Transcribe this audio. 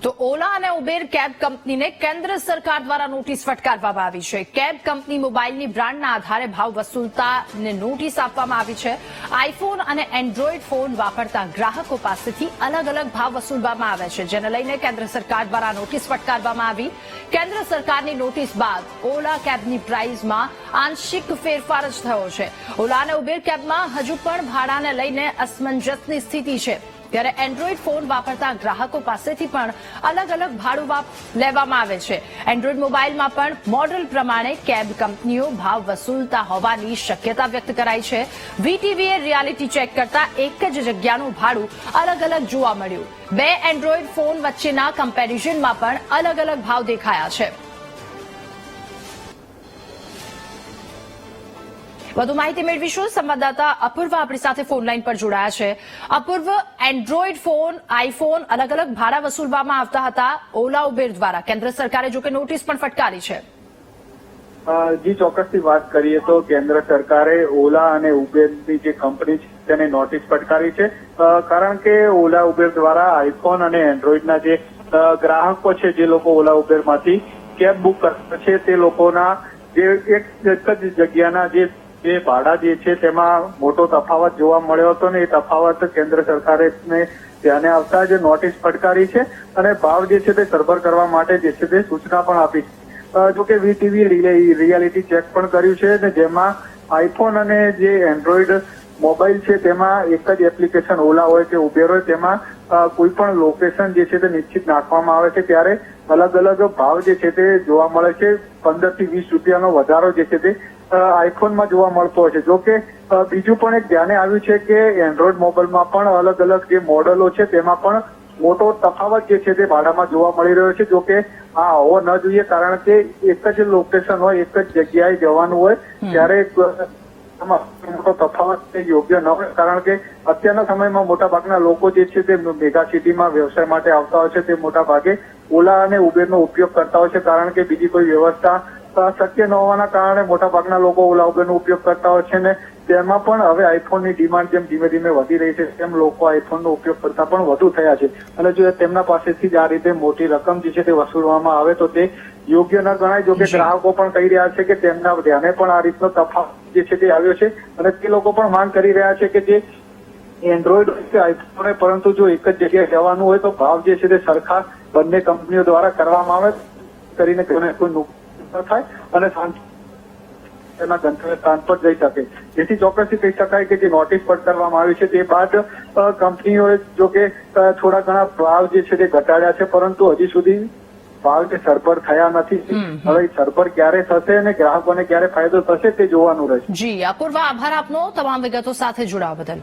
તો ઓલા અને Uber cab કંપનીને કેન્દ્ર સરકાર દ્વારા નોટિસ ફટકારવામાં આવી છે। કેબ કંપની મોબાઈલની બ્રાન્ડના આધારે ભાવ વસૂલતાને નોટિસ આપવામાં આવી છે। આઈફોન અને એન્ડ્રોઈડ ફોન વાપરતા ગ્રાહકો પાસેથી અલગ અલગ ભાવ વસૂલવામાં આવે છે, જેને લઈને કેન્દ્ર સરકાર દ્વારા નોટિસ ફટકારવામાં આવી। કેન્દ્ર સરકારની નોટિસ બાદ ઓલા કેબની પ્રાઇસમાં આંશિક ફેરફાર જ થયો છે। ઓલા અને ઉબેર કેબમાં હજુ પણ ભાડાને લઈને અસમંજસની સ્થિતિ છે, ત્યારે એન્ડ્રોઈડ ફોન વાપરતા ગ્રાહકો પાસેથી પણ અલગ અલગ ભાડું લેવામાં આવે છે। એન્ડ્રોઈડ મોબાઈલમાં પણ મોડેલ પ્રમાણે કેબ કંપનીઓ ભાવ વસૂલતા હોવાની શક્યતા વ્યક્ત કરાઈ છે। વીટીવીએ રિયાલિટી ચેક કરતા એક જ જગ્યાનું ભાડું અલગ અલગ જોવા મળ્યું। બે એન્ડ્રોઈડ ફોન વચ્ચેના કમ્પેરિઝનમાં પણ અલગ અલગ ભાવ દેખાયા છે। વધુ માહિતી મેળવીશું। સંવાદદાતા અપૂર્વ આપણી સાથે ફોન લાઈન પર જોડાયા છે। અપૂર્વ, એન્ડ્રોઈડ ફોન, આઈફોન અલગ અલગ ભાડા વસૂલવામાં આવતા હતા ઓલા ઉબેર દ્વારા। કેન્દ્ર સરકારે જોકે નોટિસ પણ ફટકારી છે। જી, ચોક્કસથી વાત કરીએ તો કેન્દ્ર સરકારે ઓલા અને ઉબેરની જે કંપની છે તેને નોટિસ ફટકારી છે, કારણ કે ઓલા ઉબેર દ્વારા આઈફોન અને એન્ડ્રોઈડના જે ગ્રાહકો છે, જે લોકો ઓલા ઉબેરમાંથી કેબ બુક કરતા છે, તે લોકોના જે એક જ જગ્યાના જે ભાડા જે છે તેમાં મોટો તફાવત જોવા મળ્યો હતો ને એ તફાવત કેન્દ્ર સરકારે ધ્યાને આવતા જ નોટિસ ફટકારી છે અને ભાવ જે છે તે સરભર કરવા માટે જે છે તે સૂચના પણ આપી છે। જોકે વીટીવી રિયાલિટી ચેક પણ કર્યું છે ને જેમાં આઈફોન અને જે એન્ડ્રોઈડ મોબાઈલ છે તેમાં એક જ એપ્લિકેશન ઓલા હોય કે ઉબેર હોય તેમાં કોઈ પણ લોકેશન જે છે તે નિશ્ચિત નાખવામાં આવે છે, ત્યારે અલગ અલગ ભાવ જે છે તે જોવા મળે છે। 15 થી 20 રૂપિયાનો વધારો જે છે તે આઈફોનમાં જોવા મળતો હોય છે। જોકે બીજું પણ એક ધ્યાને આવ્યું છે કે એન્ડ્રોઈડ મોબાઈલમાં પણ અલગ અલગ જે મોડેલો છે તેમાં પણ મોટો તફાવત જે છે તે ભાડામાં જોવા મળી રહ્યો છે। જોકે આ હોવો ન જોઈએ, કારણ કે એક જ લોકેશન હોય, એક જ જગ્યાએ જવાનું હોય ત્યારે મોટો તફાવત યોગ્ય ન હોય, કારણ કે અત્યારના સમયમાં મોટાભાગના લોકો જે છે તે મેગા સિટીમાં વ્યવસાય માટે આવતા હોય છે, તે મોટા ભાગે ઓલા અને ઉબેરનો ઉપયોગ કરતા હોય છે, કારણ કે બીજી કોઈ વ્યવસ્થા શક્ય ન હોવાના કારણે મોટાભાગના લોકો ઓલા ઉબેરનો ઉપયોગ કરતા હોય છે ને તેમાં પણ હવે આઈફોનની ડિમાન્ડ જેમ ધીમે ધીમે વધી રહી છે તેમ લોકો આઈફોનનો ઉપયોગ કરતા પણ વધુ થયા છે અને જો તેમના પાસેથી જ આ રીતે મોટી રકમ જે છે તે વસૂલવામાં આવે તો તે યોગ્ય ન ગણાય। જો કે ગ્રાહકો પણ કહી રહ્યા છે કે તેમના ધ્યાને પણ આ રીતનો તફાવત જે છે તે આવ્યો છે અને તે લોકો પણ માંગ કરી રહ્યા છે કે જે એન્ડ્રોઈડ કે આઈફોન હોય, પરંતુ જો એક જ જગ્યાએ જવાનું હોય તો ભાવ જે છે તે સરખા બંને કંપનીઓ દ્વારા કરવામાં આવે, કરીને કોઈ નુકસાન ન થાય અને તેના ગંતવ્ય સ્થાન પર જઈ શકે। જેથી ચોક્કસથી કહી શકાય કે જે નોટિસ ફટકારવામાં આવી છે તે બાદ કંપનીઓએ જો કે થોડા ઘણા ભાવ જે છે તે ઘટાડ્યા છે, પરંતુ હજી સુધી ભાવ જે સરભર થયા નથી। હવે સરભર ક્યારે થશે અને ગ્રાહકોને ક્યારે ફાયદો થશે તે જોવાનું રહેશે। જી અપૂર્વ, આભાર આપનો તમામ વિગતો સાથે જોડાવા બદલ।